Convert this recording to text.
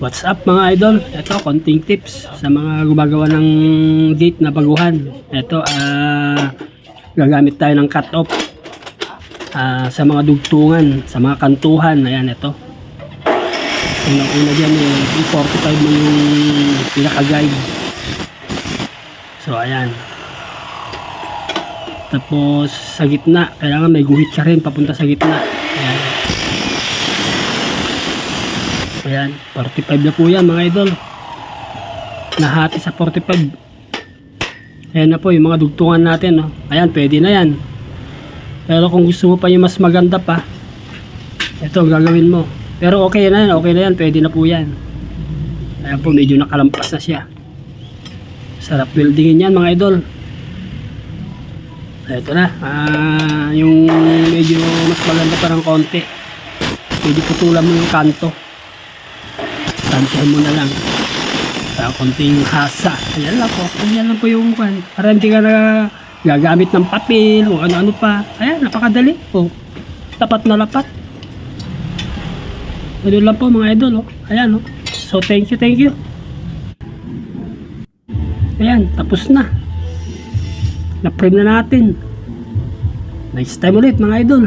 What's up mga idol? Ito, konting tips sa mga gumagawa ng gate na baguhan. Ito, gagamit tayo ng cut-off sa mga dugtungan, sa mga kantuhan. Ayan, ito. Unang-una dyan, i-45 mo yung pinaka-guide. So, ayan. Tapos, sa gitna, kailangan may guhit ka rin papunta sa gitna. Ayan. Ayan, 45 na po yan mga idol. Nahati sa 45. Ayan na po yung mga dugtungan natin. No? Ayan, pwede na yan. Pero kung gusto mo pa yung mas maganda pa, ito gagawin mo. Pero okay na yan, pwede na po yan. Ayan po, medyo nakalampas na siya. Sarap weldingin yan mga idol. Ito na, yung medyo mas maganda pa ng konti. Pwede putulan mo yung kanto. Kantuhan mo na lang. Konting hasa. Ayan lang po yung kan. Para hindi ka na gagamit ng papel o ano-ano pa. Ayan, napakadali. Tapat na lapat. Ito lang po mga idol. Ayan. So thank you. Ayan, tapos na. Na-frame na natin. Next time ulit mga idol.